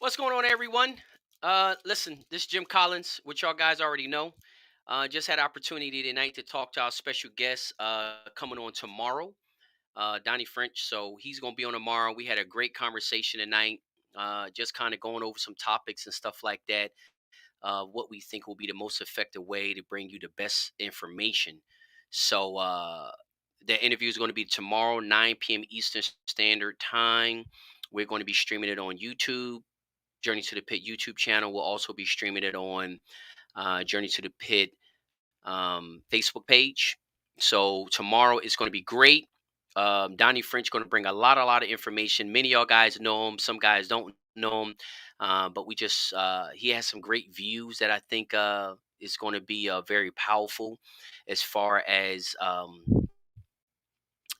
What's going on, everyone? Listen, this is Jim Collins, which y'all guys already know. Just had opportunity tonight to talk to our special guest coming on tomorrow, Donnie French. So he's going to be on tomorrow. We had a great conversation tonight, just kind of going over some topics and stuff like that. What we think will be the most effective way to bring you the best information. So the interview is going to be tomorrow, 9 p.m. Eastern Standard Time. We're going to be streaming it on YouTube. Journey to the Pit YouTube channel. We'll also be streaming it on Journey to the Pit Facebook page. So tomorrow is going to be great. Donnie French going to bring a lot of information. Many of y'all guys know him. Some guys don't know him, but we just he has some great views that I think is going to be very powerful as far as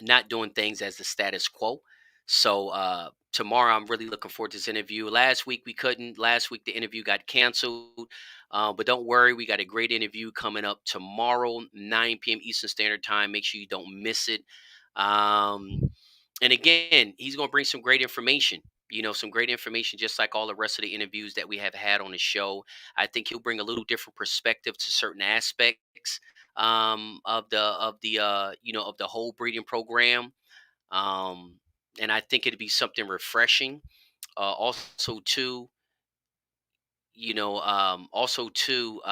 not doing things as the status quo. So tomorrow, I'm really looking forward to this interview. Last week we couldn't. Last week the interview got canceled, but don't worry, we got a great interview coming up tomorrow, 9 p.m. Eastern Standard Time. Make sure you don't miss it. Um, and again, he's going to bring some great information. Some great information, just like all the rest of the interviews that we have had on the show. I think he'll bring a little different perspective to certain aspects of the whole breeding program. Um, and I think it'd be something refreshing. Also, too, also too,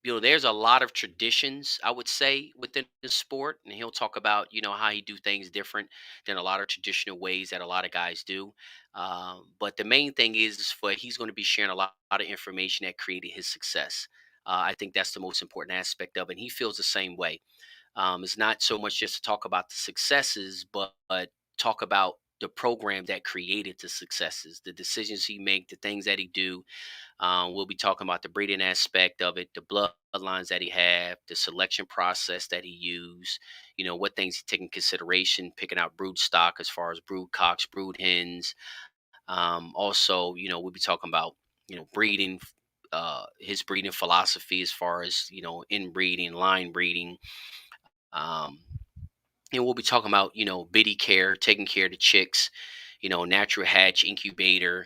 there's a lot of traditions, I would say, within the sport, and he'll talk about how he do things different than a lot of traditional ways that a lot of guys do. But the main thing is for he's going to be sharing a lot of information that created his success. I think that's the most important aspect of it. And he feels the same way. It's not so much just to talk about the successes, but talk about the program that created the successes, the decisions he make, the things that he do. We'll be talking about the breeding aspect of it, the bloodlines that he have, the selection process that he used. What things he take in consideration, picking out brood stock as far as brood cocks, brood hens. Also, we'll be talking about breeding, his breeding philosophy as far as inbreeding, line breeding. Um, and we'll be talking about biddy care, taking care of the chicks, natural hatch, incubator,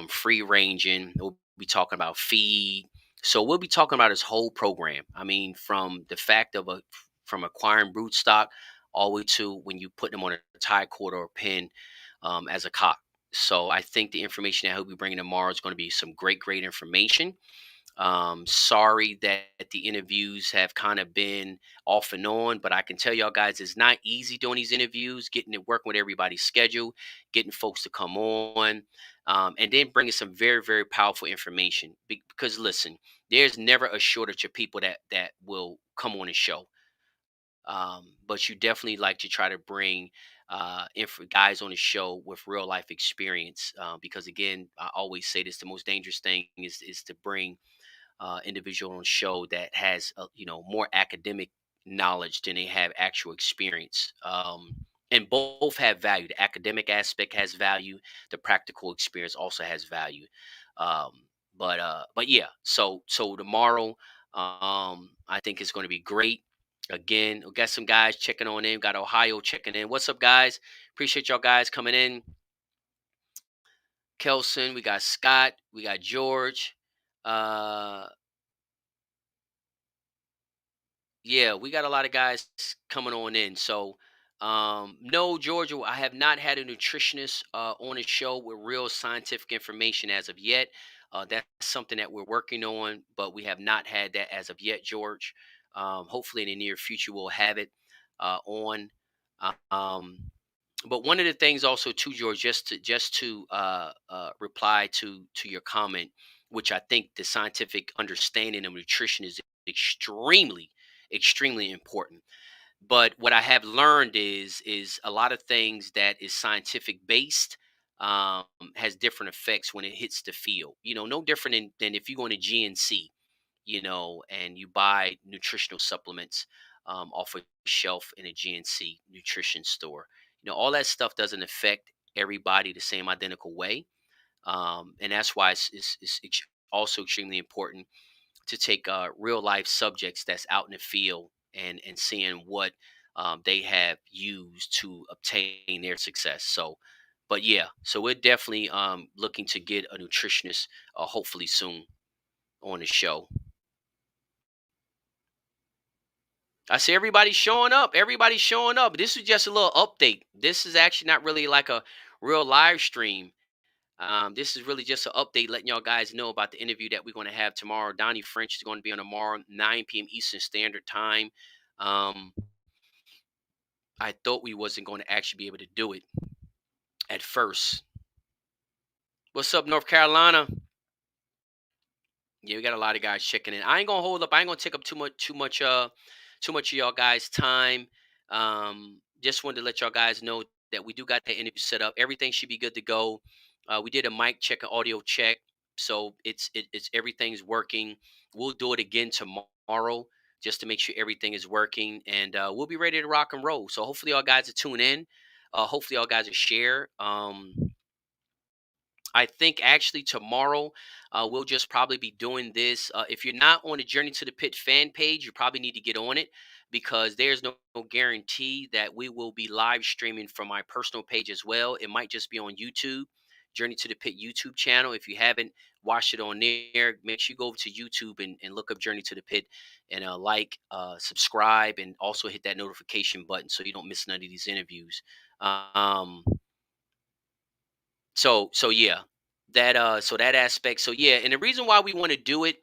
free ranging. We'll be talking about feed. So we'll be talking about his whole program. I mean, from the fact of from acquiring brood stock all the way to when you put them on a tie cord or a pin as a cock. So I think the information that he'll be bringing tomorrow is going to be some great information. Sorry that the interviews have kind of been off and on, but I can tell y'all guys it's not easy doing these interviews, getting it working with everybody's schedule, getting folks to come on, and then bringing some very powerful information. Because listen, there's never a shortage of people that will come on the show, but you definitely like to try to bring guys on the show with real life experience. Because again, I always say this: the most dangerous thing is to bring individual on show that has more academic knowledge than they have actual experience. And both have value. The academic aspect has value. The practical experience also has value. Um, but yeah. So tomorrow, I think it's going to be great. Again, we got some guys checking on in. Got Ohio checking in. What's up, guys? Appreciate y'all guys coming in. Kelson, we got Scott, we got George. Uh, Yeah, we got a lot of guys coming on in. So, no, Georgia, I have not had a nutritionist on a show with real scientific information as of yet. That's something that we're working on, but we have not had that as of yet, George. Hopefully, in the near future, we'll have it on. Um, but one of the things also too, George, just to reply to your comment, which I think the scientific understanding of nutrition is extremely important. But what I have learned is a lot of things that is scientific based um, has different effects when it hits the field. No different than if you go into GNC, and you buy nutritional supplements off a shelf in a GNC nutrition store. All that stuff doesn't affect everybody the same identical way. And that's why it's also extremely important to take real life subjects that's out in the field and seeing what they have used to obtain their success. So But yeah, so we're definitely looking to get a nutritionist hopefully soon on the show. I see everybody's showing up. Everybody's showing up. This is just a little update. This is actually not really like a real live stream. This is really just an update, letting y'all guys know about the interview that we're going to have tomorrow. Donnie French is going to be on tomorrow, 9 p.m. Eastern Standard Time. Um, I thought we wasn't going to actually be able to do it at first. What's up, North Carolina? Yeah, we got a lot of guys checking in. I ain't gonna hold up. I ain't gonna take up too much of y'all guys' time. Just wanted to let y'all guys know that we do got that interview set up. Everything should be good to go. We did a mic check, an audio check, so it's everything's working. We'll do it again tomorrow just to make sure everything is working, and we'll be ready to rock and roll. So hopefully y'all guys will tune in. Hopefully y'all guys will share. I think actually tomorrow we'll just probably be doing this. If you're not on the Journey to the Pit fan page, you probably need to get on it because there's no guarantee that we will be live streaming from my personal page as well. It might just be on YouTube, Journey to the Pit YouTube channel. If you haven't watched it on there, make sure you go over to YouTube and look up Journey to the Pit and subscribe, and also hit that notification button so you don't miss none of these interviews. Um, so yeah, that aspect. So yeah, and the reason why we want to do it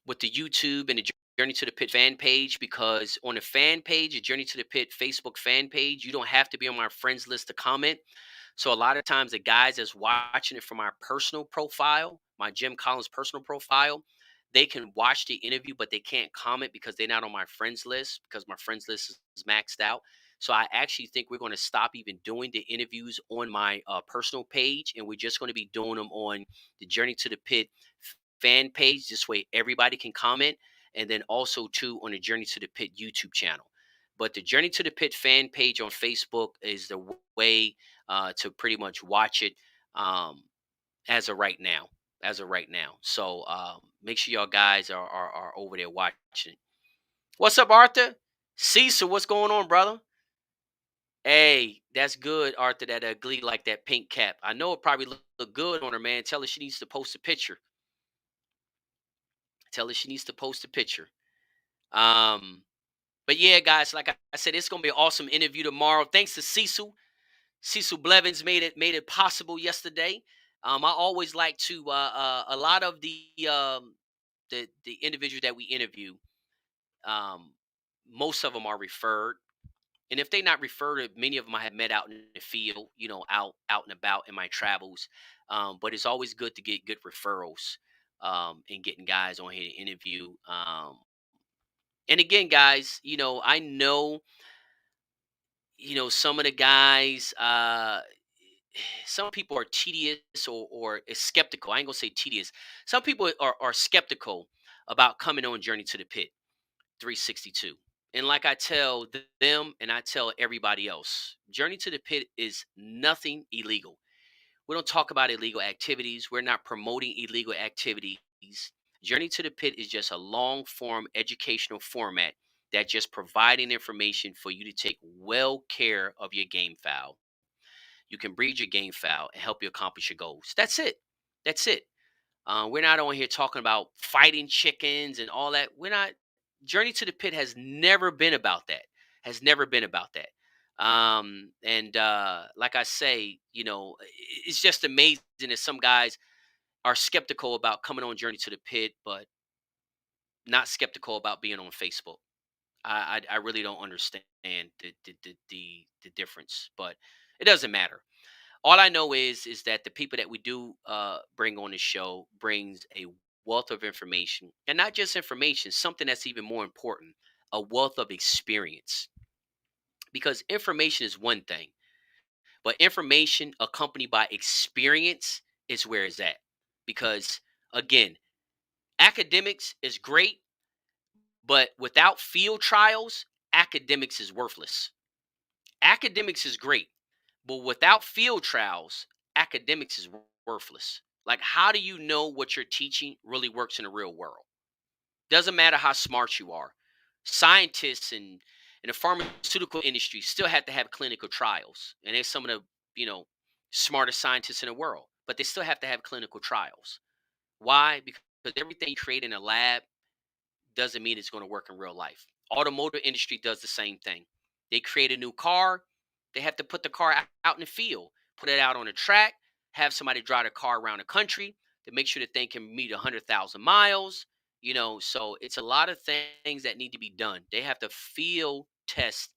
with the YouTube and the Journey to the Pit fan page, because on the fan page, the Journey to the Pit Facebook fan page, you don't have to be on my friends list to comment. So a lot of times the guys that's watching it from my personal profile, my Jim Collins personal profile, they can watch the interview, but they can't comment because they're not on my friends list because my friends list is maxed out. So I actually think we're going to stop even doing the interviews on my personal page, and we're just going to be doing them on the Journey to the Pit fan page. This way, everybody can comment, and then also too on the Journey to the Pit YouTube channel. But the Journey to the Pit fan page on Facebook is the way to pretty much watch it as of right now. As of right now. So make sure y'all guys are over there watching. What's up, Arthur? Cecil, what's going on, brother? Hey, that's good, Arthur. That Glee like that pink cap. I know it probably look good on her, man. Tell her she needs to post a picture. Tell her she needs to post a picture. Um, but yeah, guys, like I said, it's gonna be an awesome interview tomorrow. Thanks to Cecil. Cecil Blevins made it possible yesterday. I always like to a lot of the individuals that we interview. Um, Most of them are referred, and if they not referred, many of them I have met out in the field, out and about in my travels. But it's always good to get good referrals and getting guys on here to interview. And again, guys, I know, some of the guys, some people are tedious or is skeptical. I ain't gonna say tedious. Some people are skeptical about coming on Journey to the Pit 362. And like I tell them and I tell everybody else, Journey to the Pit is nothing illegal. We don't talk about illegal activities. We're not promoting illegal activities. Journey to the Pit is just a long form educational format that just providing information for you to take well care of your game fowl. You can breed your game fowl and help you accomplish your goals. That's it. That's it. We're not on here talking about fighting chickens and all that. We're not. Journey to the Pit has never been about that. Has never been about that. And like I say, it's just amazing that some guys are skeptical about coming on Journey to the Pit, but not skeptical about being on Facebook. I really don't understand the difference, but it doesn't matter. All I know is that the people that we do bring on the show brings a wealth of information, and not just information, something that's even more important, a wealth of experience. Because information is one thing, but information accompanied by experience is where it's at. Because again, academics is great, but without field trials, academics is worthless. Academics is great, but without field trials, academics is worthless. Like, how do you know what you're teaching really works in the real world? Doesn't matter how smart you are. Scientists and in the pharmaceutical industry still have to have clinical trials, and there's some of the smartest scientists in the world, but they still have to have clinical trials. Why? Because everything you create in a lab doesn't mean it's going to work in real life. Automotive industry does the same thing. They create a new car, they have to put the car out in the field, put it out on a track, have somebody drive the car around the country to make sure that they can meet 100,000 miles. So it's a lot of things that need to be done. They have to field test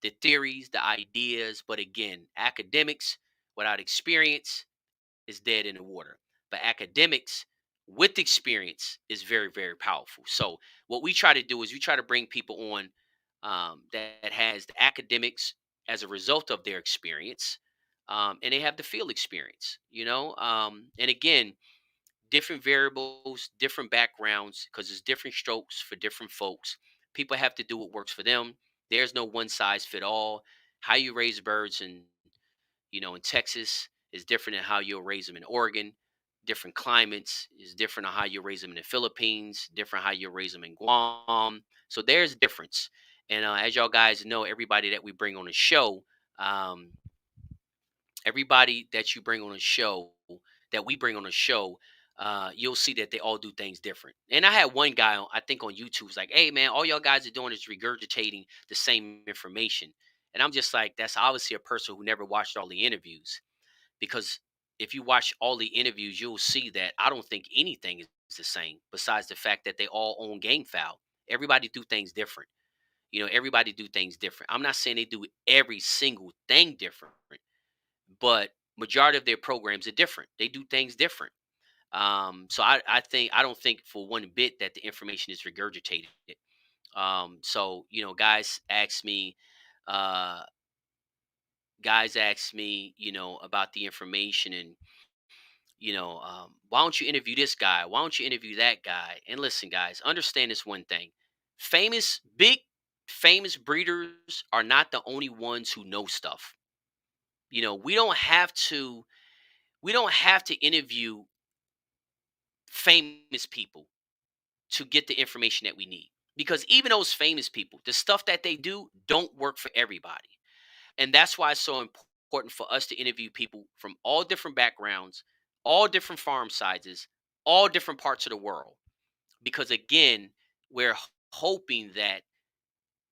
the theories, the ideas, but again, academics without experience is dead in the water. But academics with experience is very, very powerful. So what we try to do is we try to bring people on that has the academics as a result of their experience, and they have the field experience. And again, different variables, different backgrounds, because there's different strokes for different folks. People have to do what works for them. There's no one size fit all. How you raise birds in Texas is different than how you'll raise them in Oregon. Different climates is different on how you raise them in the Philippines, different how you raise them in Guam. So there's difference. And as y'all guys know, everybody that we bring on the show, um, everybody that you bring on a show, that we bring on a show, you'll see that they all do things different. And I had one guy, I think on YouTube, was like, "Hey man, all y'all guys are doing is regurgitating the same information." And I'm just like, that's obviously a person who never watched all the interviews, because if you watch all the interviews, you'll see that I don't think anything is the same besides the fact that they all own game foul. Everybody do things different. Everybody do things different. I'm not saying they do every single thing different, but majority of their programs are different. They do things different. So I don't think for one bit that the information is regurgitated. So uh, guys ask me, about the information, and why don't you interview this guy? Why don't you interview that guy? And listen, guys, understand this one thing: big famous breeders are not the only ones who know stuff. We don't have to. We don't have to interview famous people to get the information that we need, because even those famous people, the stuff that they do don't work for everybody. And that's why it's so important for us to interview people from all different backgrounds, all different farm sizes, all different parts of the world, because again, we're hoping that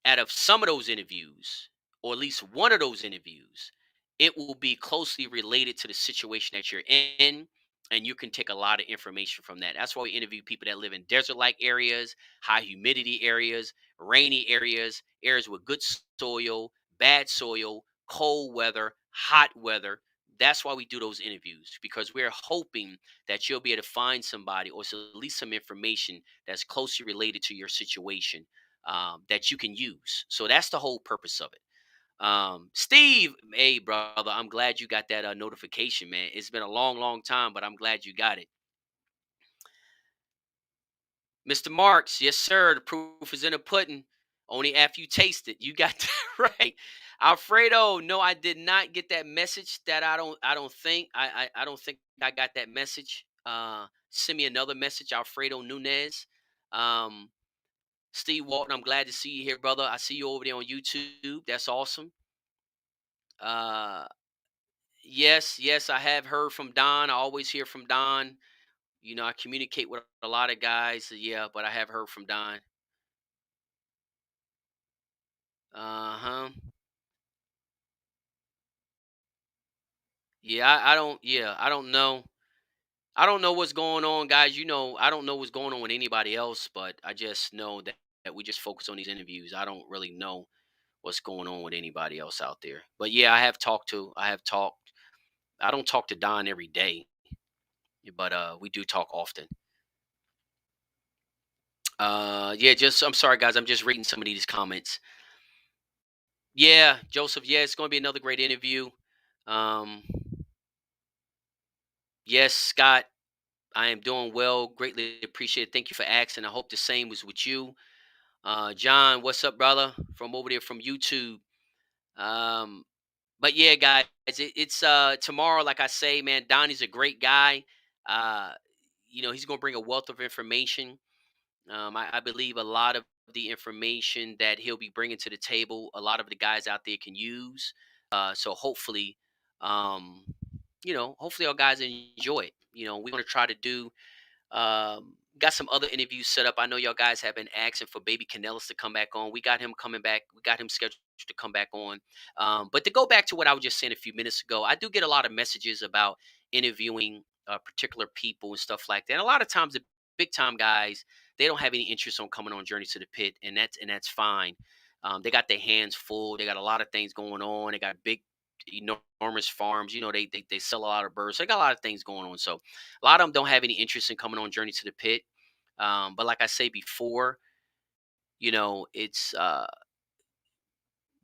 out of some of those interviews, or at least one of those interviews, it will be closely related to the situation that you're in. And you can take a lot of information from that. That's why we interview people that live in desert like areas, high humidity areas, rainy areas, areas with good soil, bad soil, cold weather, hot weather. That's why we do those interviews, because we're hoping that you'll be able to find somebody, or at least some information that's closely related to your situation, that you can use. So that's the whole purpose of it. Steve, hey brother, I'm glad you got that notification, man. It's been a long, long time, but I'm glad you got it. Mr. Marks, yes sir. The proof is in the pudding. Only after you taste it. You got that right. Alfredo, no, I did not get that message. That I don't think I don't think I got that message. Send me another message, Alfredo Nunez. Um, Steve Walton, I'm glad to see you here, brother. I see you over there on YouTube. That's awesome. Uh, yes, yes, I have heard from Don. I always hear from Don. I communicate with a lot of guys. Yeah, but I have heard from Don. Uh huh. Yeah, I don't. Yeah, I don't know. I don't know what's going on, guys. I don't know what's going on with anybody else, but I just know that we just focus on these interviews. I don't really know what's going on with anybody else out there. But yeah, I have talked. I don't talk to Don every day, but we do talk often. Yeah, just I'm sorry guys, I'm just reading some of these comments. Yeah, Joseph, yeah, it's going to be another great interview. Um yes, Scott, I am doing well. Greatly appreciate it. Thank you for asking. I hope the same was with you. John, what's up, brother? From over there from YouTube. Um but yeah, guys, it's tomorrow, like I say, man, Donnie's a great guy. Uh he's going to bring a wealth of information. I believe a lot of the information that he'll be bringing to the table, a lot of the guys out there can use. So hopefully, Um, hopefully our guys enjoy it. We're gonna try to do got some other interviews set up. I know y'all guys have been asking for Baby Canellis to come back on. We got him coming back. We got him scheduled to come back on. But to go back to what I was just saying a few minutes ago, I do get a lot of messages about interviewing particular people and stuff like that. And a lot of times, the big time guys, they don't have any interest on coming on Journey to the Pit, and that's fine. They got their hands full. They got a lot of things going on. They got big, enormous farms. They sell a lot of birds. So they got a lot of things going on. So a lot of them don't have any interest in coming on Journey to the Pit. But like I say before, it's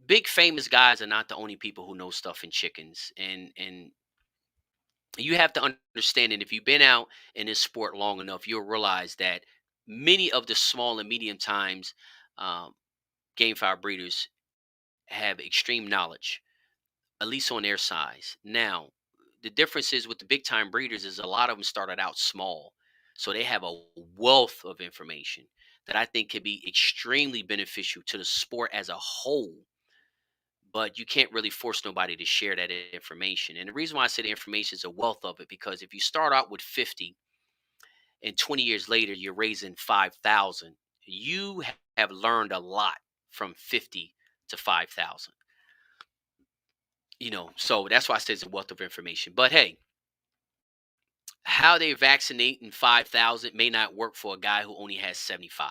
big famous guys are not the only people who know stuff in chickens, and you have to understand it. If you've been out in this sport long enough, you'll realize that many of the small and medium times um, game fowl breeders have extreme knowledge, at least on their size. Now, the difference is with the big time breeders is a lot of them started out small. So they have a wealth of information that I think could be extremely beneficial to the sport as a whole. But you can't really force nobody to share that information. And the reason why I say the information is a wealth of it, because if you start out with 50 and 20 years later you're raising 5,000, you have learned a lot from 50 to 5,000. So that's why I say it's a wealth of information. But hey, how they vaccinate in 5,000 may not work for a guy who only has 75.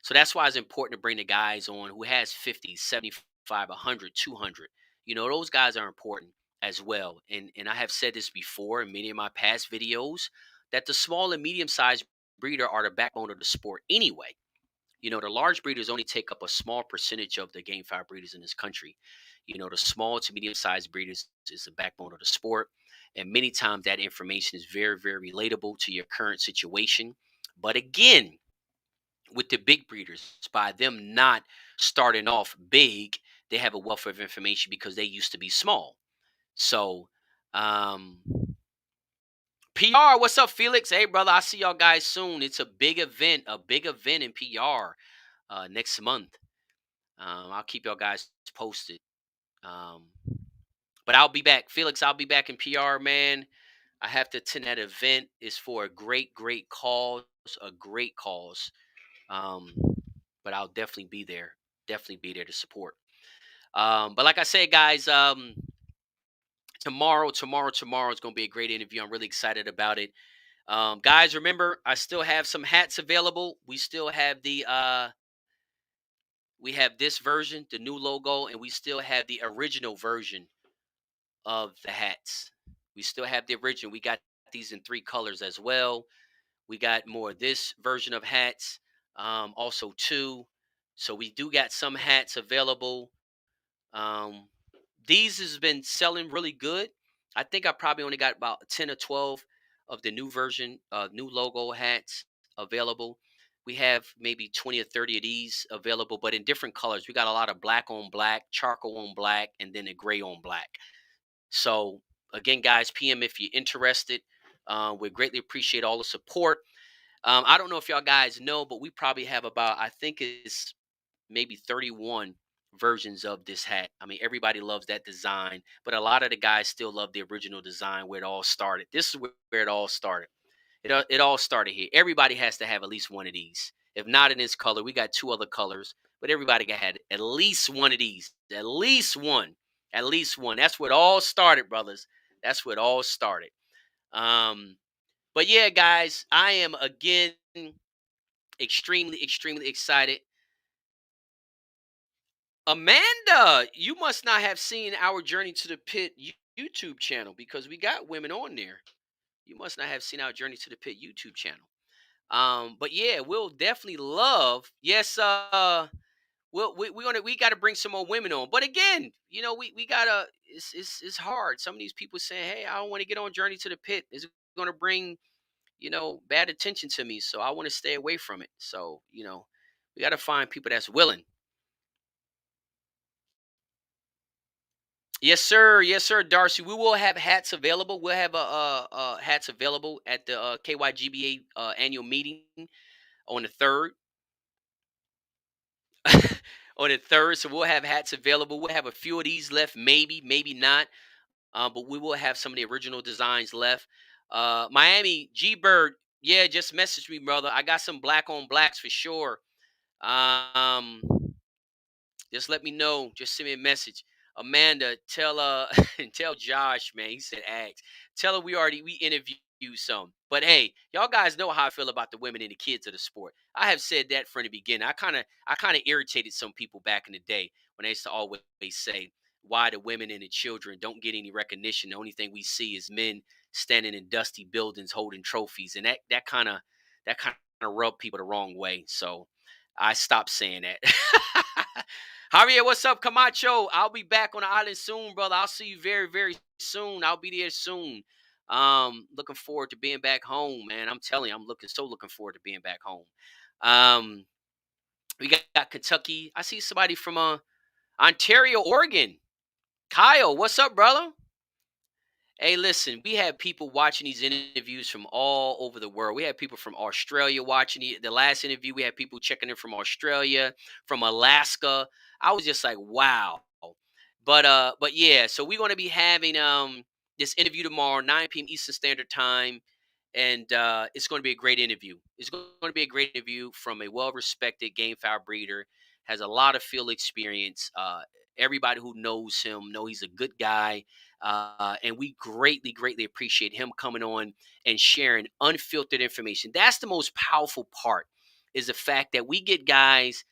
So that's why it's important to bring the guys on who has 50, 75, 100, 200. Those guys are important as well. And I have said this before in many of my past videos that the small and medium sized breeder are the backbone of the sport anyway. The large breeders only take up a small percentage of the game fowl breeders in this country. The small to medium sized breeders is the backbone of the sport. And many times that information is very, very relatable to your current situation. But again, with the big breeders, by them not starting off big, they have a wealth of information because they used to be small. So, um, PR, what's up, Felix? Hey, brother, I'll see y'all guys soon. It's a big event in PR next month. I'll keep y'all guys posted. Um, but I'll be back. Felix, I'll be back in PR, man. I have to attend that event. It's for a great, great cause, a great cause. Um, but I'll definitely be there. Definitely be there to support. But like I said, guys, tomorrow is going to be a great interview. I'm really excited about it. Guys, remember, I still have some hats available. We still have we have this version, the new logo, and we still have the original version of the hats. We still have the original. We got these in three colors as well. We got more of this version of hats, also two. So we do got some hats available. Um, these has been selling really good. I think I probably only got about 10 or 12 of the new version, new logo hats available. We have maybe 20 or 30 of these available, but in different colors. We got a lot of black on black, charcoal on black, and then a gray on black. So again, guys, PM if you're interested. We greatly appreciate all the support. I don't know if y'all guys know, but we probably have about, I think it's maybe 31 versions of this hat. I mean, everybody loves that design, but a lot of the guys still love the original design where it all started. This is where it all started. It all started here. Everybody has to have at least one of these. If not in this color, we got two other colors, but everybody had at least one of these. At least one. At least one. That's where it all started, brothers. That's where it all started. Um, but yeah, guys, I am again extremely, extremely excited. Amanda, you must not have seen our Journey to the Pit YouTube channel because we got women on there. You must not have seen our Journey to the Pit YouTube channel. But yeah, we'll definitely love. Yes, we got to bring some more women on. But again, we gotta. It's hard. Some of these people saying, "Hey, I don't want to get on Journey to the Pit. It's gonna bring bad attention to me, so I want to stay away from it." So we got to find people that's willing. Yes, sir. Yes, sir, Darcy. We will have hats available. We'll have hats available at the KYGBA annual meeting on the third. On the third, so we'll have hats available. We'll have a few of these left, maybe, maybe not. but we will have some of the original designs left. Miami G Bird, yeah, just message me, brother. I got some black on blacks for sure. Um, just let me know. Just send me a message. Amanda, tell tell Josh, man. He said ask. Tell her we interviewed some. But hey, y'all guys know how I feel about the women and the kids of the sport. I have said that from the beginning. I kind of irritated some people back in the day when they used to always say why the women and the children don't get any recognition. The only thing we see is men standing in dusty buildings holding trophies. And that kind of rubbed people the wrong way. So I stopped saying that. Javier, what's up, Camacho? I'll be back on the island soon, brother. I'll see you very, very soon. I'll be there soon. Looking forward to being back home, man. I'm telling you, I'm looking forward to being back home. Um, we got Kentucky. I see somebody from Ontario, Oregon. Kyle, what's up, brother? Hey, listen, we had people watching these interviews from all over the world. We had people from Australia watching the last interview. We had people checking in from Australia, from Alaska. I was just like, wow. But yeah, so we're going to be having this interview tomorrow, 9 p.m. Eastern Standard Time, and it's going to be a great interview. It's going to be a great interview from a well-respected game fowl breeder, has a lot of field experience. Everybody who knows him know he's a good guy, and we greatly, greatly appreciate him coming on and sharing unfiltered information. That's the most powerful part, is the fact that we get guys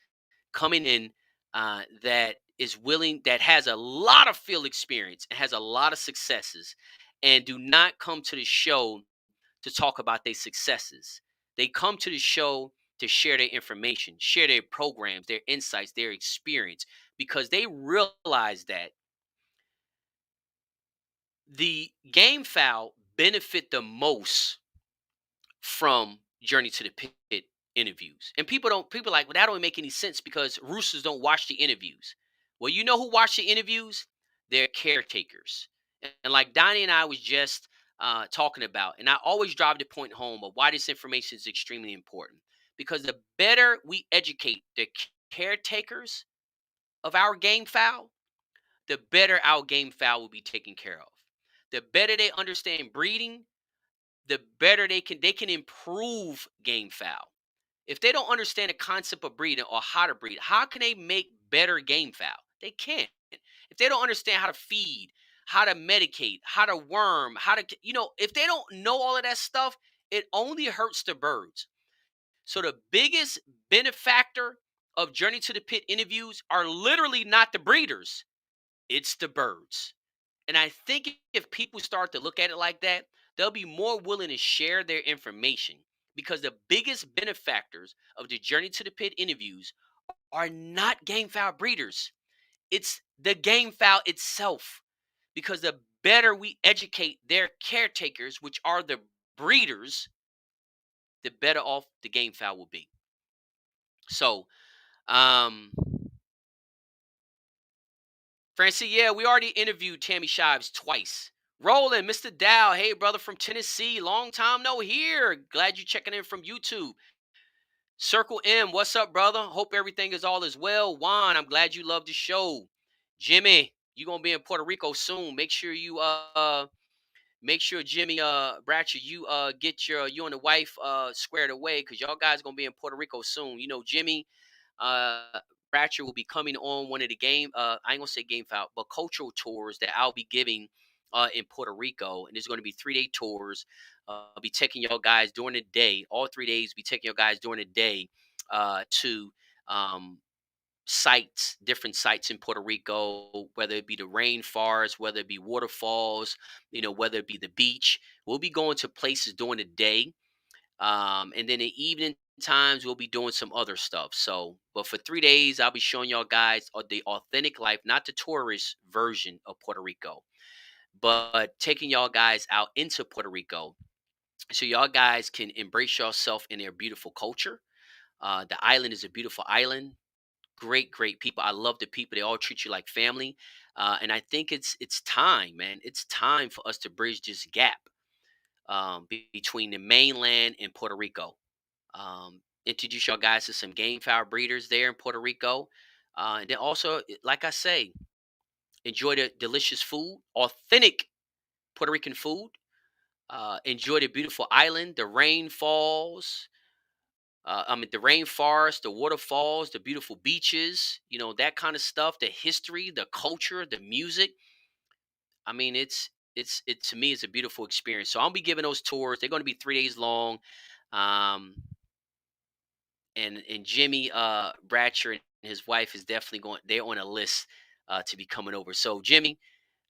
coming in that has a lot of field experience and has a lot of successes, and do not come to the show to talk about their successes. They come to the show to share their information, share their programs, their insights, their experience, because they realize that the game fowl benefit the most from Journey to the Pit interviews. And people are like, well, that don't make any sense because roosters don't watch the interviews. Well, you know who watch the interviews? They're caretakers. And like Donnie and I was just talking about, and I always drive the point home of why this information is extremely important. Because the better we educate the caretakers of our game fowl, the better our game fowl will be taken care of. The better they understand breeding, the better they can improve game fowl. If they don't understand the concept of breeding or how to breed, how can they make better game fowl? They can't. If they don't understand how to feed, how to medicate, how to worm, if they don't know all of that stuff, it only hurts the birds. So the biggest benefactor of Journey to the Pit interviews are literally not the breeders, it's the birds. And I think if people start to look at it like that, they'll be more willing to share their information, because the biggest benefactors of the Journey to the Pit interviews are not game fowl breeders. It's the game fowl itself. Because the better we educate their caretakers, which are the breeders, the better off the game fowl will be. So, um, Francie, yeah, we already interviewed Tammy Shives twice. Roland, Mr. Dow, hey brother from Tennessee, long time no here. Glad you checking in from YouTube. Circle M, what's up, brother? Hope everything is all as well. Juan, I'm glad you love the show. Jimmy, you gonna be in Puerto Rico soon. Make sure Jimmy Bratcher, you get you and the wife squared away, because y'all guys gonna be in Puerto Rico soon. You know, Jimmy uh Bratcher will be coming on one of the I ain't gonna say game foul, but cultural tours that I'll be giving in Puerto Rico. And there's gonna be 3-day tours. I'll be taking y'all guys during the day, all 3 days, be taking y'all guys during the day to um sites, different sites in Puerto Rico, whether it be the rainforest, whether it be waterfalls, whether it be the beach. We'll be going to places during the day, and then in evening times we'll be doing some other stuff. So, but for 3 days, I'll be showing y'all guys the authentic life, not the tourist version of Puerto Rico, but taking y'all guys out into Puerto Rico, so y'all guys can embrace yourself in their beautiful culture. The island is a beautiful island. Great, great people. I love the people. They all treat you like family, and I think it's time, man. It's time for us to bridge this gap between the mainland and Puerto Rico. Introduce y'all guys to some game fowl breeders there in Puerto Rico. And then also, like I say, enjoy the delicious food, authentic Puerto Rican food. Enjoy the beautiful island, the rainfalls. The rainforest, the waterfalls, the beautiful beaches. That kind of stuff. The history, the culture, the music. I mean, it to me is a beautiful experience. So I'll be giving those tours. They're going to be 3 days long. Um, and Jimmy Bratcher and his wife is definitely going. They're on a list to be coming over. So Jimmy,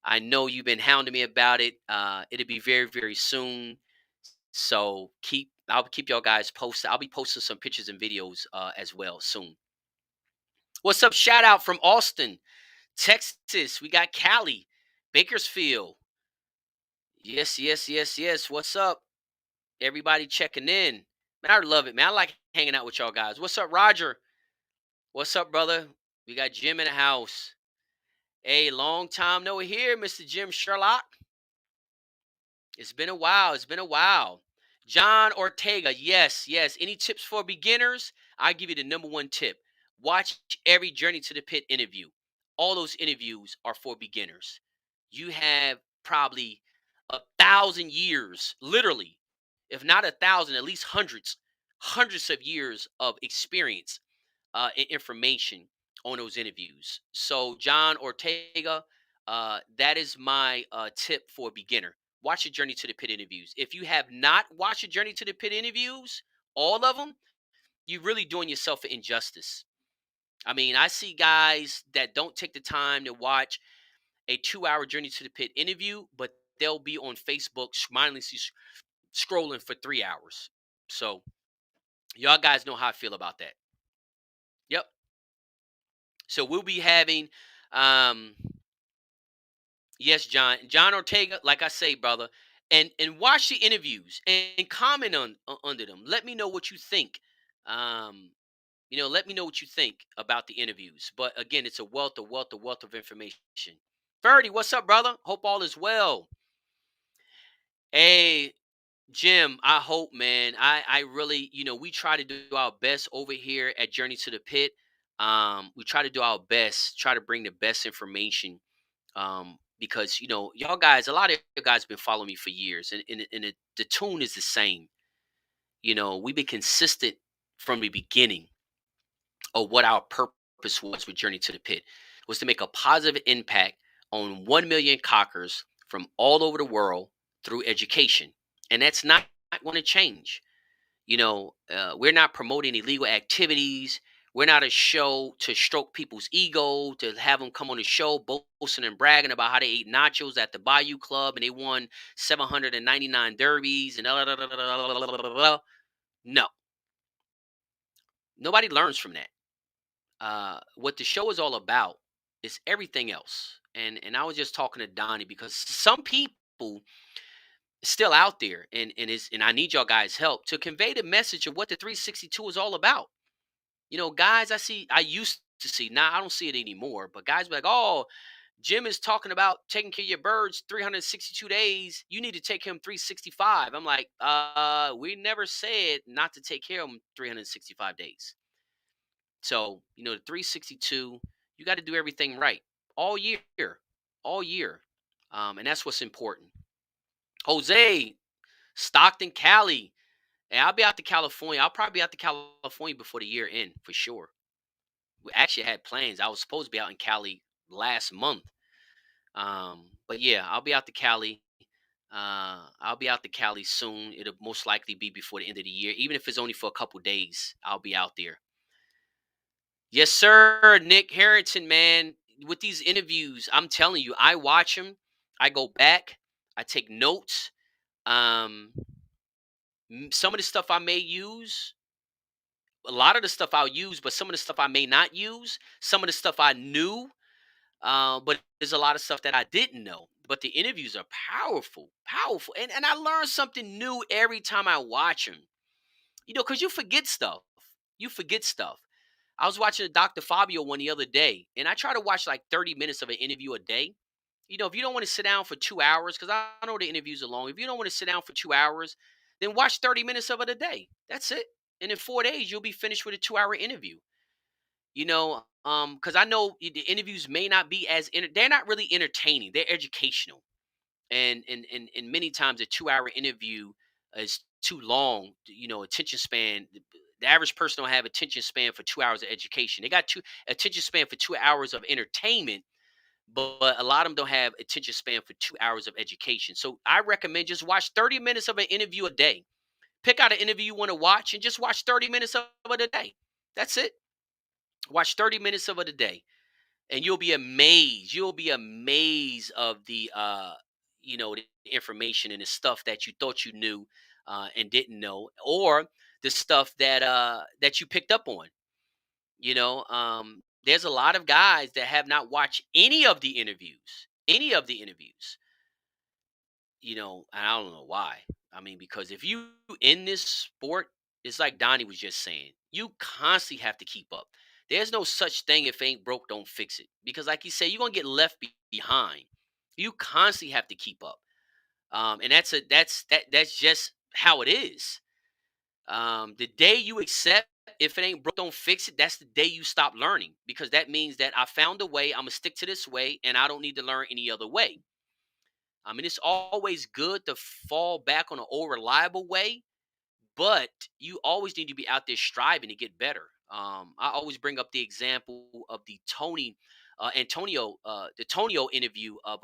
I know you've been hounding me about it. It'll be very very soon. So I'll keep y'all guys posted. I'll be posting some pictures and videos as well soon. What's up? Shout out from Austin, Texas. We got Cali, Bakersfield. Yes, yes, yes, yes. What's up? Everybody checking in. Man, I love it, man. I like hanging out with y'all guys. What's up, Roger? What's up, brother? We got Jim in the house. Hey, long time no here, Mr. Jim Sherlock. It's been a while. It's been a while. John Ortega. Yes, yes. Any tips for beginners? I give you the number one tip. Watch every Journey to the Pit interview. All those interviews are for beginners. You have probably 1,000 years, literally, if not 1,000, at least hundreds of years of experience and information on those interviews. So, John Ortega, that is my tip for a beginner. Watch the Journey to the Pit interviews. If you have not watched the Journey to the Pit interviews, all of them, you're really doing yourself an injustice. I mean, I see guys that don't take the time to watch a 2 hour Journey to the Pit interview, but they'll be on Facebook mindlessly scrolling for 3 hours. So, y'all guys know how I feel about that. Yep. So, we'll be having um yes, John Ortega, like I say, brother, and watch the interviews and comment on under them. Let me know what you think. Um, let me know what you think about the interviews. But again, it's a wealth of information. Ferdy, what's up, brother? Hope all is well. Hey, Jim, I hope, man. I really, we try to do our best over here at Journey to the Pit. We try to do our best, try to bring the best information because y'all guys, a lot of you guys been following me for years, and the tune is the same. We've been consistent from the beginning of what our purpose was with Journey to the Pit was to make a positive impact on 1 million cockers from all over the world through education, and that's not going to change. We're not promoting illegal activities. We're not a show to stroke people's ego, to have them come on the show boasting and bragging about how they ate nachos at the Bayou Club and they won 799 derbies and no, nobody learns from that. What the show is all about is everything else. And I was just talking to Donnie because some people still out there and I need y'all guys help to convey the message of what the 362 is all about. Guys I used to see, now I don't see it anymore, but guys be like, oh, Jim is talking about taking care of your birds 362 days. You need to take him 365. I'm like, we never said not to take care of them 365 days. So, the 362, you got to do everything right all year, all year. And that's what's important. Jose, Stockton, Cali. And I'll be out to California. I'll probably be out to California before the year end for sure. We actually had plans. I was supposed to be out in Cali last month. But yeah, I'll be out to Cali. I'll be out to Cali soon. It'll most likely be before the end of the year. Even if it's only for a couple days, I'll be out there. Yes, sir. Nick Harrington, man. With these interviews, I'm telling you, I watch them. I go back. I take notes. Um, some of the stuff I may use, a lot of the stuff I'll use, but some of the stuff I may not use. Some of the stuff I knew, but there's a lot of stuff that I didn't know. But the interviews are powerful, powerful, and I learn something new every time I watch them. Because you forget stuff. You forget stuff. I was watching a Dr. Fabio one the other day, and I try to watch like 30 minutes of an interview a day. If you don't want to sit down for 2 hours, because I know the interviews are long. If you don't want to sit down for 2 hours, then watch 30 minutes of it a day. That's it. And in 4 days, you'll be finished with a 2 hour interview. Because I know the interviews may not be they're not really entertaining. They're educational. And many times a 2 hour interview is too long. Attention span. The average person don't have attention span for 2 hours of education. They got two attention span for 2 hours of entertainment, but a lot of them don't have attention span for 2 hours of education. So I recommend just watch 30 minutes of an interview a day. Pick out an interview you want to watch and just watch 30 minutes of it a day. That's it. Watch 30 minutes of it a day, and you'll be amazed. You'll be amazed of the information and the stuff that you thought you knew and didn't know, or the stuff that you picked up on. There's a lot of guys that have not watched any of the interviews. Any of the interviews. And I don't know why. I mean, because if you in this sport, it's like Donnie was just saying, you constantly have to keep up. There's no such thing if ain't broke, don't fix it. Because like you say, you're gonna get left behind. You constantly have to keep up. And that's just how it is. The day you accept if it ain't broke, don't fix it, that's the day you stop learning. Because that means that I found a way, I'm gonna stick to this way, and I don't need to learn any other way. I mean, it's always good to fall back on an old reliable way, but you always need to be out there striving to get better. I always bring up the example of the Tonio interview of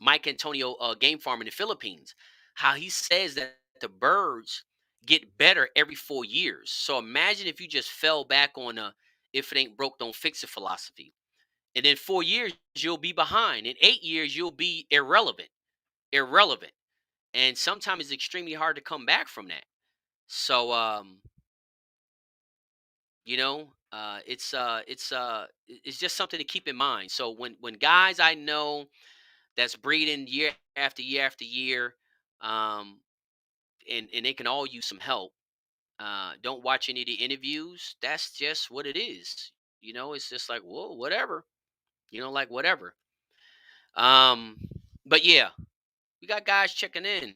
Mike Antonio, game farm in the Philippines. How he says that the birds get better every 4 years. So imagine if you just fell back on a "if it ain't broke, don't fix it" philosophy, and in 4 years you'll be behind. In 8 years you'll be irrelevant. And sometimes it's extremely hard to come back from that. So it's just something to keep in mind. So when guys I know that's breeding year after year after year, um and they can all use some help, don't watch any of the interviews. That's just what it is. It's just like, whoa, whatever. Like whatever. um but yeah, we got guys checking in.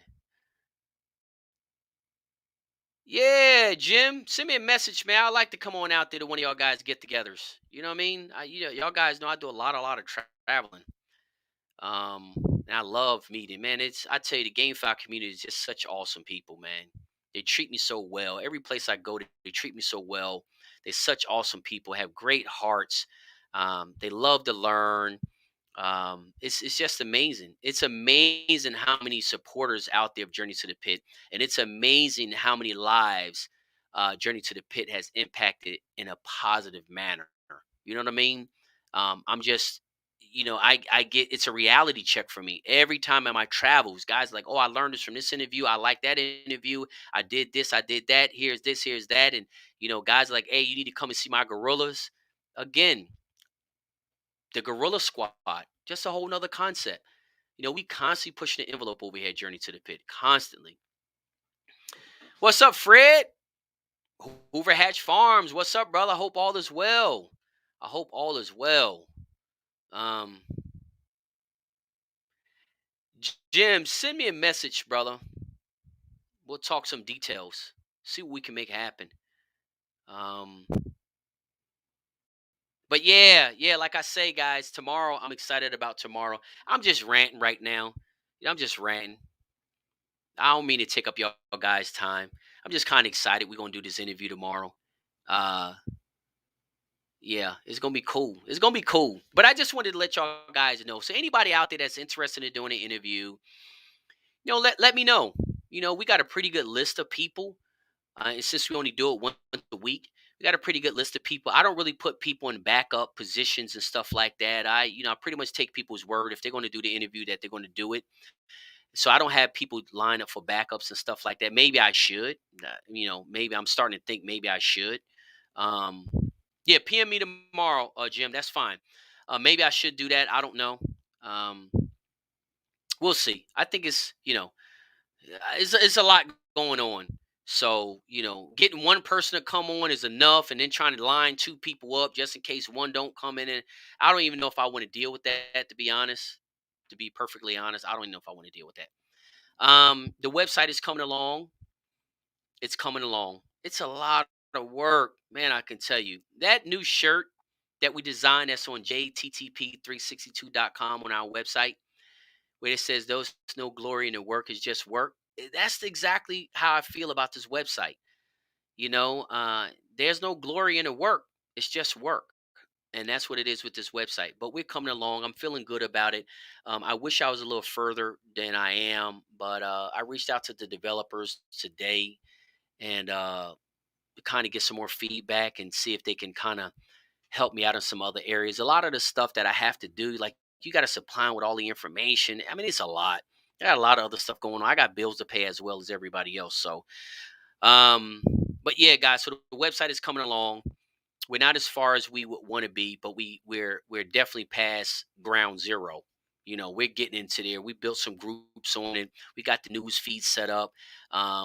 Yeah, Jim, send me a message, man. I'd like to come on out there to one of y'all guys get-togethers. You know what I mean? Y'all guys know I do a lot of traveling. And I love meeting, man. I tell you, the GameFi community is just such awesome people, man. They treat me so well. Every place I go, they treat me so well. They're such awesome people. Have great hearts. They love to learn. It's just amazing. It's amazing how many supporters out there of Journey to the Pit, and it's amazing how many lives Journey to the Pit has impacted in a positive manner. You know what I mean? I'm just, I get, it's a reality check for me every time at my travels. Guys are like, oh, I learned this from this interview. I like that interview. I did this. I did that. Here's this. Here's that. And guys are like, hey, you need to come and see my gorillas. Again, the Gorilla Squad, just a whole nother concept. We constantly pushing the envelope over here at Journey to the Pit, constantly. What's up, Fred? Hoover Hatch Farms. What's up, brother? I hope all is well. I hope all is well. Um, Jim, send me a message, brother. We'll talk some details. See what we can make happen. Um, but yeah, like I say, guys, tomorrow I'm excited about tomorrow. I'm just ranting right now. I'm just ranting. I don't mean to take up y'all guys' time. I'm just kind of excited. We're gonna do this interview tomorrow. Uh, yeah, it's gonna be cool. It's gonna be cool. But I just wanted to let y'all guys know. So anybody out there that's interested in doing an interview, let me know. We got a pretty good list of people. And since we only do it once a week, we got a pretty good list of people. I don't really put people in backup positions and stuff like that. I pretty much take people's word if they're going to do the interview that they're going to do it. So I don't have people line up for backups and stuff like that. Maybe I should. Maybe I'm starting to think maybe I should. Um, yeah, PM me tomorrow, Jim. That's fine. Maybe I should do that. I don't know. Um, we'll see. I think it's a lot going on. So, getting one person to come on is enough, and then trying to line two people up just in case one don't come in. And I don't even know if I want to deal with that, to be honest. To be perfectly honest, I don't even know if I want to deal with that. The website is coming along. It's coming along. It's a lot of work, man. I can tell you that new shirt that we designed that's on JTTP362.com on our website. where it says those no glory in the work is just work. That's exactly how I feel about this website. You know, there's no glory in the work. It's just work. And that's what it is with this website. But we're coming along. I'm feeling good about it. I wish I was a little further than I am, but I reached out to the developers today and kind of get some more feedback and see if they can kind of help me out in some other areas. A lot of the stuff that I have to do, like you got to supply 'em with all the information. I mean, it's a lot. I got a lot of other stuff going on. I got bills to pay as well as everybody else. So, um, but yeah, guys. So the website is coming along. We're not as far as we would want to be, but we're definitely past ground zero. You know, we're getting into there. We built some groups on it. We got the news feed set up.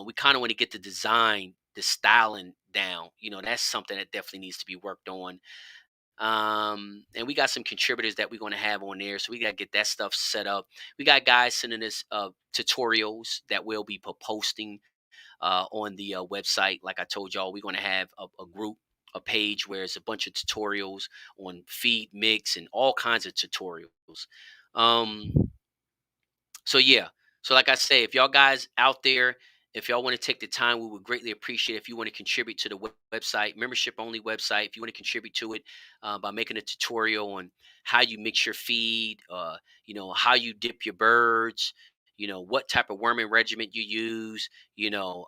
We kind of want to get the design, the styling down. You know, that's something that definitely needs to be worked on. And we got some contributors that we're going to have on there, so we got to get that stuff set up. We got guys sending us tutorials that we'll be posting on the website. Like I told y'all, we're going to have a group, a page where it's a bunch of tutorials on feed mix and all kinds of tutorials. Um, so yeah. So like I say, if y'all guys out there, if y'all want to take the time, we would greatly appreciate if you want to contribute to the website, membership only website. If you want to contribute to it by making a tutorial on how you mix your feed, you know, how you dip your birds, you know, what type of worming regimen you use, you know,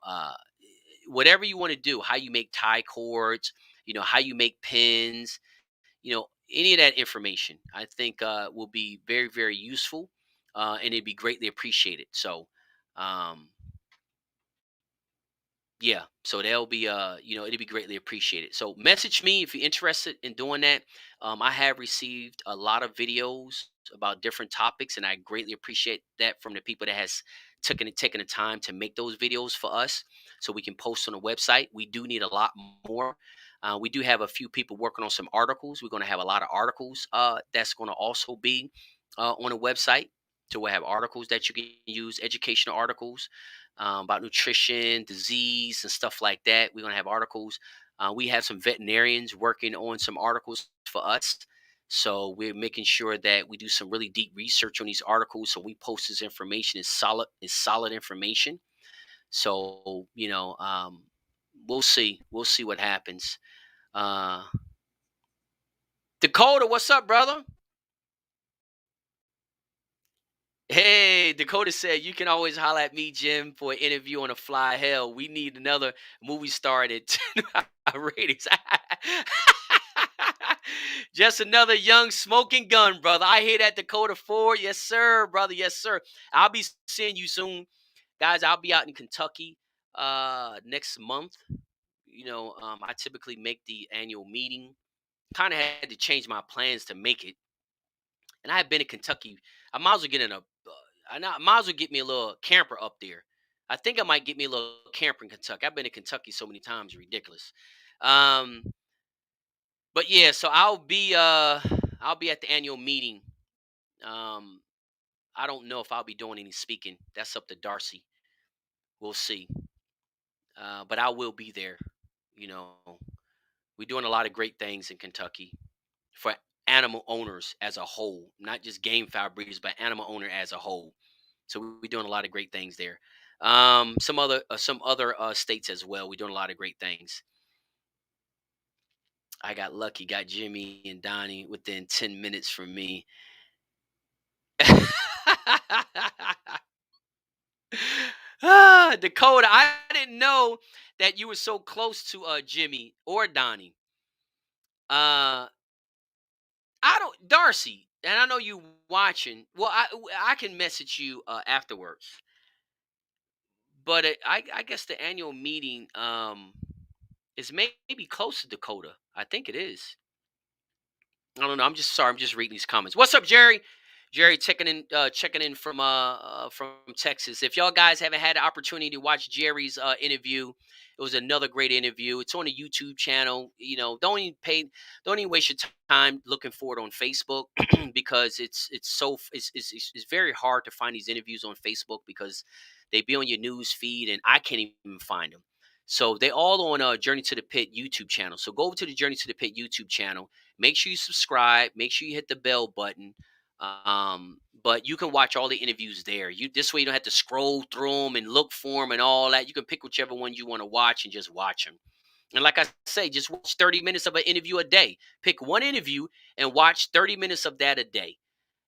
whatever you want to do, how you make tie cords, you know, how you make pins, you know, any of that information, I think will be very, very useful, and it'd be greatly appreciated. So, um, yeah, so they'll be you know, it'd be greatly appreciated. So message me if you're interested in doing that. I have received a lot of videos about different topics, and I greatly appreciate that from the people that has taken the time to make those videos for us so we can post on the website. We do need a lot more. We do have a few people working on some articles. We're going to have a lot of articles that's going to also be on the website. So we'll have articles that you can use, educational articles about nutrition, disease, and stuff like that. We're going to have articles. We have some veterinarians working on some articles for us. So we're making sure that we do some really deep research on these articles. So we post this information is solid information. So we'll see. We'll see what happens. Uh, Dakota, what's up, brother? Hey, Dakota said you can always holler at me, Jim, for an interview on a fly. Hell, we need another movie star at ratings. Just another young smoking gun, brother. I hear that, Dakota Ford. Yes, sir, brother. Yes, sir. I'll be seeing you soon, guys. I'll be out in Kentucky next month. You know, I typically make the annual meeting. Kind of had to change my plans to make it, and I have been in Kentucky. I might as well get in a. I might as well get me a little camper up there. I think I might get me a little camper in Kentucky. I've been in Kentucky so many times, ridiculous. Um, but yeah, so I'll be at the annual meeting. Um, I don't know if I'll be doing any speaking. That's up to Darcy. We'll see. But I will be there. You know, we're doing a lot of great things in Kentucky for animal owners as a whole, not just game fowl breeders, but animal owner as a whole. So we're doing a lot of great things there. Some other states as well. We're doing a lot of great things. I got lucky, got Jimmy and Donnie within 10 minutes from me. Dakota, I didn't know that you were so close to Jimmy or Donnie. I don't, Darcy, and I know you watching. Well, I can message you afterwards. But I guess the annual meeting is maybe close to Dakota. I think it is. I don't know. I'm just sorry. I'm just reading these comments. What's up, Jerry? Jerry checking in from Texas. If y'all guys haven't had the opportunity to watch Jerry's interview, it was another great interview. It's on a YouTube channel. You know, don't even waste your time looking for it on Facebook because it's very hard to find these interviews on Facebook because they be on your news feed and I can't even find them. So they all on Journey to the Pit YouTube channel. So go over to the Journey to the Pit YouTube channel. Make sure you subscribe. Make sure you hit the bell button. But you can watch all the interviews there. You This way you don't have to scroll through them and look for them and all that. You can pick whichever one you want to watch and just watch them. And like I say, just watch 30 minutes of an interview a day. Pick one interview and watch 30 minutes of that a day.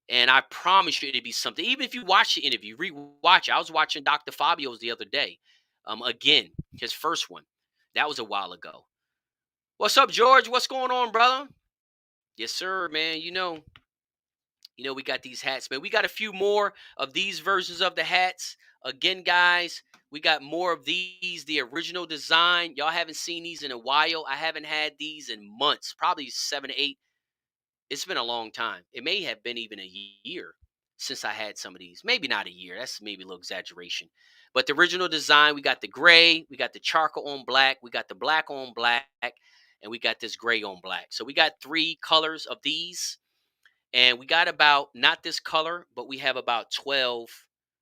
And I promise you it'll be something. Even if you watch the interview, re-watch it. I was watching Dr. Fabio's the other day. Again, his first one. That was a while ago. What's up, George? What's going on, brother? Yes, sir, man. We got these hats, man. We got a few more of these versions of the hats. Again, guys, we got more of these, the original design. Y'all haven't seen these in a while. I haven't had these in months, probably 7 8. It's been a long time. It may have been even a year since I had some of these. Maybe not a year. That's maybe a little exaggeration. But the original design, we got the gray, we got the charcoal on black, we got the black on black, and we got this gray on black. So we got three colors of these. And we got about, not this color, but we have about 12.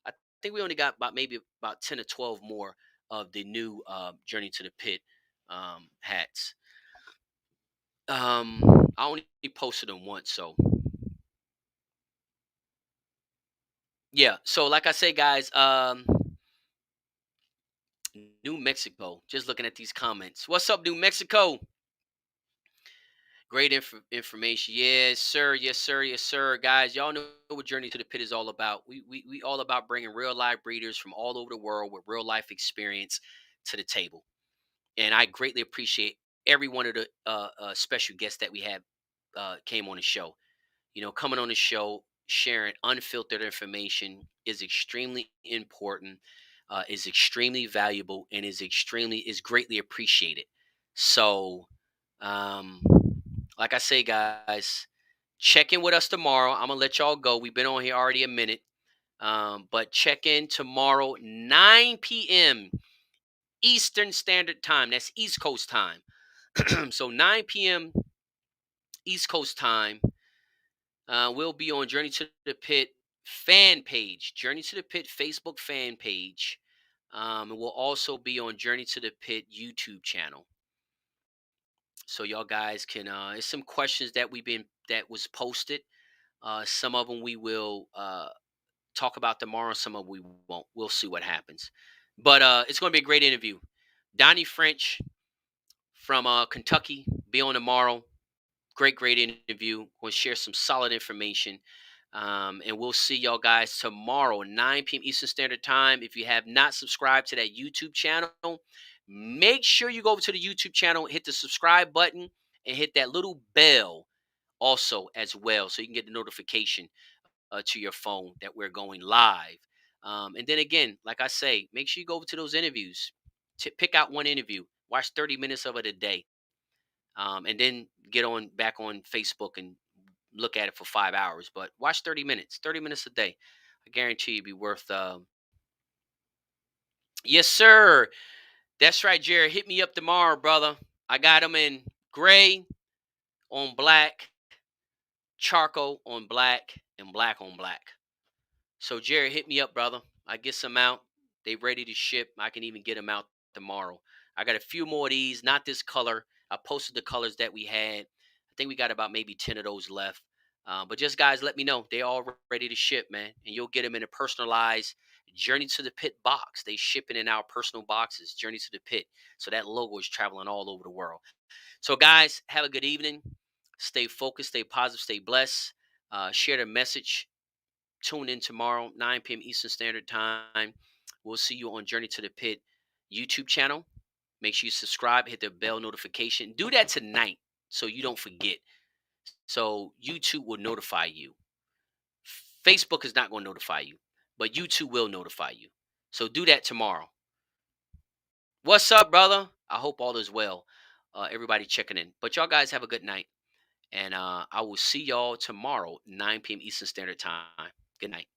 I think we only got about maybe about 10 or 12 more of the new Journey to the Pit hats. I only posted them once, so yeah. So like I say, guys, New Mexico. Just looking at these comments. What's up, New Mexico? Great information. Yes, sir. Yes, sir. Yes, sir. Guys, y'all know what Journey to the Pit is all about. We all about bringing real life breeders from all over the world with real life experience to the table. And I greatly appreciate every one of the special guests that we have came on the show. Coming on the show, sharing unfiltered information is extremely important, is extremely valuable, and is greatly appreciated. So, um, like I say, guys, check in with us tomorrow. I'm gonna let y'all go. We've been on here already a minute, but check in tomorrow, 9 p.m. Eastern Standard Time. That's East Coast time. So 9 p.m. East Coast time. We'll be on Journey to the Pit fan page, Journey to the Pit Facebook fan page. And we'll also be on Journey to the Pit YouTube channel. So y'all guys can it's some questions that was posted. Some of them we will talk about tomorrow, some of them we won't. We'll see what happens. But it's gonna be a great interview. Donnie French from Kentucky be on tomorrow. Great interview. We'll share some solid information. And we'll see y'all guys tomorrow, 9 p.m. Eastern Standard Time. If you have not subscribed to that YouTube channel, make sure you go over to the YouTube channel, hit the subscribe button, and hit that little bell also as well, so you can get the notification to your phone that we're going live. And then again, like I say, make sure you go over to those interviews. Pick out one interview, watch 30 minutes of it a day, and then get on back on Facebook and look at it for 5 hours. But watch 30 minutes a day. I guarantee you, be worth. Yes, sir. That's right, Jared. Hit me up tomorrow, brother. I got them in gray on black, charcoal on black, and black on black. So, Jared, hit me up, brother. I get some out. They ready to ship. I can even get them out tomorrow. I got a few more of these, not this color. I posted the colors that we had. I think we got about maybe 10 of those left. But just guys, let me know. They all ready to ship, man. And you'll get them in a personalized Journey to the Pit box. They shipping in our personal boxes, Journey to the Pit. So that logo is traveling all over the world. So, guys, have a good evening. Stay focused, stay positive, stay blessed. Share the message. Tune in tomorrow, 9 p.m. Eastern Standard Time. We'll see you on Journey to the Pit YouTube channel. Make sure you subscribe, hit the bell notification. Do that tonight so you don't forget. So YouTube will notify you. Facebook is not going to notify you, but YouTube will notify you. So do that tomorrow. What's up, brother? I hope all is well. Everybody checking in. But y'all guys have a good night. And I will see y'all tomorrow, 9 p.m. Eastern Standard Time. Good night.